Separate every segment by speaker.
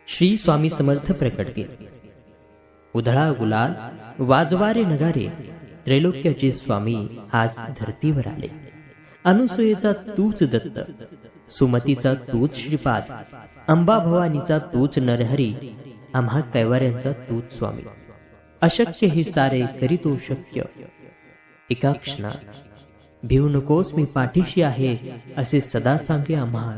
Speaker 1: श्री स्वामी समर्थ प्रकट केले. उधळा गुलाल वाजवारे नगारे, त्रैलोक्याचे स्वामी आज धर्तीवर आले. अनुसूयेचा तूच दत्त, सुमतीचा तूच श्रीपाद, अंबा भवानीचा तूच नरहरी, आम्हा कैवाऱ्यांचा तूच स्वामी. अशक्य हे सारे करीतो शक्य, एका क्षणात भिवू नकोस मी पाठीशी आहे, असे सदा सांगे आम्हा.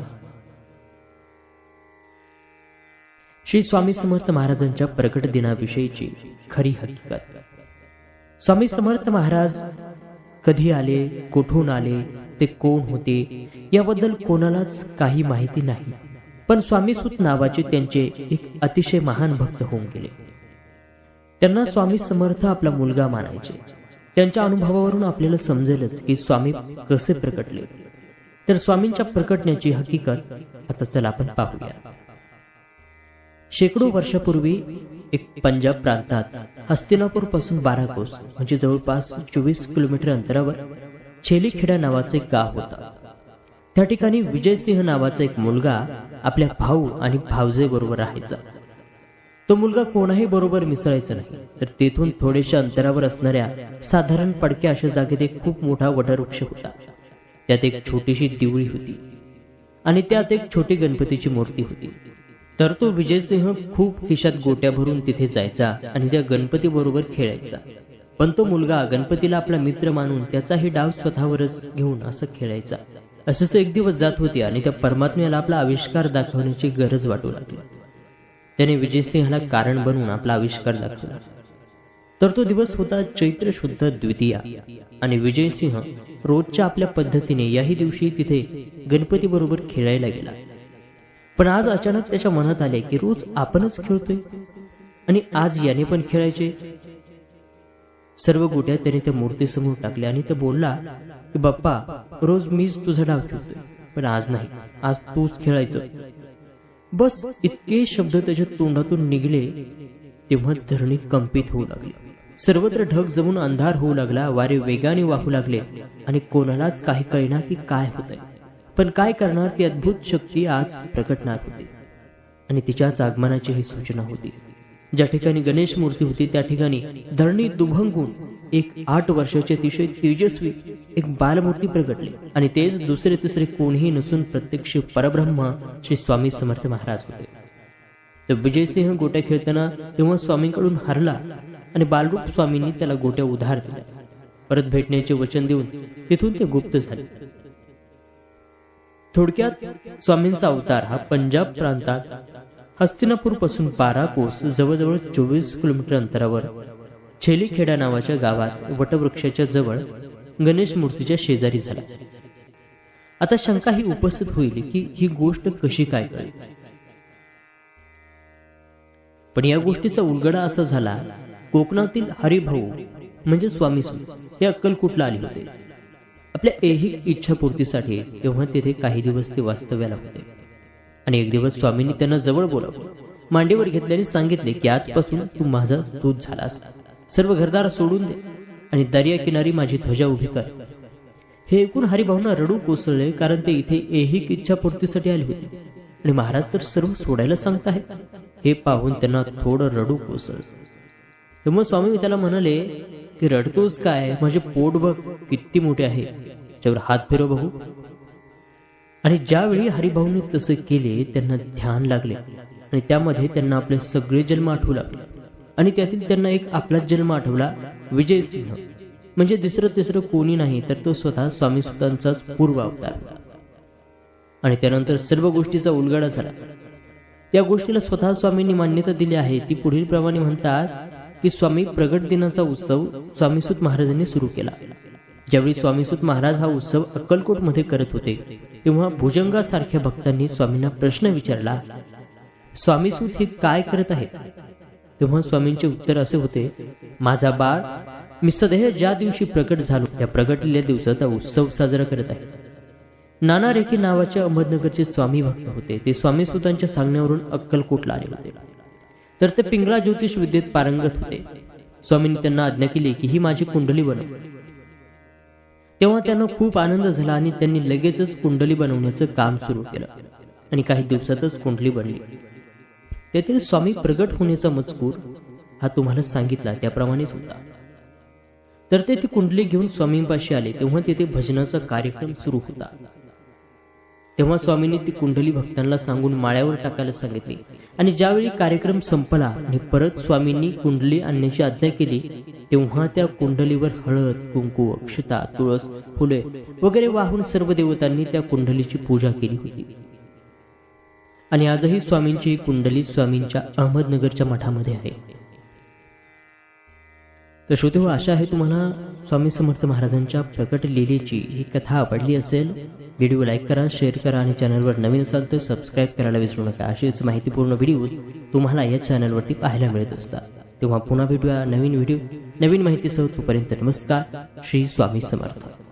Speaker 1: श्री स्वामी समर्थ महाराजांच्या प्रकट दिनाविषयीची खरी हकीकत. स्वामी समर्थ महाराज कधी आले, कुठून आले, ते कोण होते याबद्दल कोणालाच काही माहिती नाही. पण स्वामीसूत नावाचे त्यांचे एक अतिशय महान भक्त होऊन गेले. त्यांना स्वामी समर्थ आपला मुलगा मानायचे. त्यांच्या अनुभवावरून आपल्याला समजेलच की स्वामी कसे प्रकटले. तर स्वामींच्या प्रकटण्याची हकीकत आता चला आपण पाहूया. शेकडो वर्षापूर्वी एक पंजाब प्रांतात हस्तिनापूर पासून 12 कोस म्हणजे जवळपास 24 किलोमीटर अंतरावर छेलीखेडा नावाचे एक गाव होता. त्या ठिकाणी विजयसिंह नावाचा एक मुलगा आपल्या भाऊ आणि भावजे बरोबर राहायचा. तो मुलगा कोणाही बरोबर मिसळायचा नाही. तर तेथून थोडेशा अंतरावर असणाऱ्या साधारण पडक्या अशा जागेत एक खूप मोठा वटवृक्ष होता. त्यात एक छोटीशी दिवळी होती आणि त्यात एक छोटी गणपतीची मूर्ती होती. तर तो विजयसिंह खूप खिशात गोट्या भरून तिथे जायचा आणि त्या गणपती बरोबर खेळायचा. पण तो मुलगा गणपतीला आपला मित्र मानून त्याचाही डाव स्वतःवरच घेऊन असं खेळायचा. असंच एक दिवस जात होते आणि त्या परमात्म्याला आपला आविष्कार दाखवण्याची गरज वाटू लागली. त्याने विजयसिंहाला कारण बनवून आपला आविष्कार दाखवला. तर तो दिवस होता चैत्र शुद्ध द्वितीया आणि विजयसिंह रोजच्या आपल्या पद्धतीने याही दिवशी तिथे गणपती बरोबर खेळायला गेला. पण आज अचानक त्याच्या मनात आले की रोज आपणच खेळतोय आणि आज याने पण खेळायचे. सर्व गोट्या त्याने त्या मूर्तीसमोर टाकल्या आणि तो बोलला की बाप्पा, रोज मीच तुझा डाव खेळतोय, पण आज नाही, आज तूच खेळायचं. बस इतके शब्द त्याच्या तोंडातून निघले तेव्हा धरणी कंपित होऊ लागली. सर्वत्र ढग जमून अंधार होऊ लागला. वारे वेगाने वाहू लागले आणि कोणालाच काही कळेना की काय होतंय. पण काय करणार, ती अद्भुत शक्ती आज प्रकटणार होती आणि तिच्याच आगमनाची ही सूचना होती. ज्या ठिकाणी गणेश मूर्ती होती त्या ठिकाणी धरणी दुभंगून एक 8 वर्षाचे अतिशय तेजस्वी एक बालमूर्ती प्रगटले आणि तेच दुसरे तिसरे कोणीही नसून प्रत्यक्ष परब्रह्म श्री स्वामी समर्थ महाराज होते. तर विजयसिंह गोट्या खेळताना तेव्हा स्वामींकडून हरला आणि बालरूप स्वामींनी त्याला गोट्या उधार दिल्या. परत भेटण्याचे वचन देऊन तिथून ते गुप्त झाले. थोडक्यात स्वामींचा अवतार हा पंजाब प्रांतात हस्तिनापूर पासून 12 कोस जवळजवळ 24 किलोमीटर अंतरावर छेलीखेडा नावाच्या गावात वटवृक्षाच्या जवळ गणेश मूर्तीच्या शेजारी झाला. आता शंका ही उपस्थित होईल की ही गोष्ट कशी काय कळली. पण या गोष्टीचा उलगडा असा झाला, कोकणातील हरिभाऊ म्हणजे स्वामीसूत हे अक्कलकोटला आले होते आपल्या ऐहिक इच्छापूर्तीसाठी. तेव्हा तेथे काही दिवस ते वास्तव्याला होते आणि एक दिवस स्वामींनी त्यांना जवळ बोलावलं, मांडीवर घेतल्याने सांगितले की आजपासून तू माझा सूत झालास. सर्व घरदार सोडून दे आणि दर्या किनारी माझी ध्वजा उभी कर. हे ऐकून हरिभाऊंना रडू कोसळले, कारण ते इथे ऐहिक इच्छापूर्तीसाठी आले होते आणि महाराज तर सर्व सोडायला सांगताहेत. हे पाहून त्यांना थोडं रडू कोसळलं. तेव्हा स्वामी त्याला म्हणाले की रडतोस काय, माझे पोट बघ किती मोठे आहे, त्याच्यावर हात फिरव बघू. आणि ज्यावेळी हरिभाऊंनी तसे केले त्यांना ध्यान लागले आणि त्यामध्ये त्यांना आपले सगळे जन्म आठवू लागले आणि त्यातील त्यांना एक आपलाच जन्म आठवला, विजयसिंह. म्हणजे तिसरं कोणी नाही तर तो स्वतः स्वामी सुतांचाच पूर्व अवतार. आणि त्यानंतर सर्व गोष्टीचा उलगडा झाला. या गोष्टीला स्वतः स्वामींनी मान्यता दिली आहे. ती पुढील प्रमाणे म्हणतात की स्वामी प्रगट दिनाचा उत्सव स्वामीसूत महाराजांनी सुरू केला. ज्यावेळी स्वामीसूत महाराज हा उत्सव अक्कलकोट मध्ये करत होते तेव्हा भुजंगासारख्या भक्तांनी स्वामींना प्रश्न विचारला, स्वामीसूत हे काय करत आहेत. तेव्हा स्वामींचे उत्तर असे होते, माझा बाळ, मी सदैव ज्या दिवशी प्रकट झालो त्या प्रगटलेल्या दिवसाचा उत्सव साजरा करत आहे. नाना रेखे नावाचे अहमदनगरचे स्वामी भक्त होते. ते स्वामीसूतांच्या सांगण्यावरून अक्कलकोटला आले होते. तर ते पिंगळा ज्योतिष विद्येत पारंगत होते. स्वामींनी त्यांना आज्ञा केली की ही माझी कुंडली बनव. तेव्हा त्यांना खूप आनंद झाला आणि त्यांनी लगेचच कुंडली बनवण्याचं काम सुरू केलं आणि काही दिवसातच कुंडली बनली. तेथील स्वामी प्रगट होण्याचा मजकूर हा तुम्हाला सांगितला त्याप्रमाणेच होता. तर ते ती कुंडली घेऊन स्वामींपाशी आले तेव्हा तेथे भजनाचा कार्यक्रम सुरू होता. तेव्हा स्वामींनी ती कुंडली भक्तांना सांगून माळ्यावर टाकायला सांगितली आणि ज्यावेळी कार्यक्रम संपला आणि परत स्वामींनी कुंडली आणण्याची आज्ञा केली तेव्हा त्या कुंडलीवर हळद, कुंकू, अक्षता, तुळस, फुले वगैरे वाहून सर्व देवतांनी त्या कुंडलीची पूजा केली होती. आणि आजही स्वामींची ही कुंडली स्वामींच्या अहमदनगरच्या मठामध्ये आहे. तर श्रोतेहो, आशा आहे तुम्हाला स्वामी समर्थ महाराजांच्या प्रकट लीलेची ही कथा आवडली असेल. व्हिडिओ लाईक करा, शेअर करा आणि चॅनलवर नवीन असाल तर सबस्क्राईब करायला विसरू नका. असेच माहितीपूर्ण व्हिडिओ तुम्हाला या चॅनलवरती पाहायला मिळत असतात. तेव्हा पुन्हा भेटूया नवीन व्हिडिओ नवीन माहितीसह. तोपर्यंत नमस्कार. श्री स्वामी समर्थ.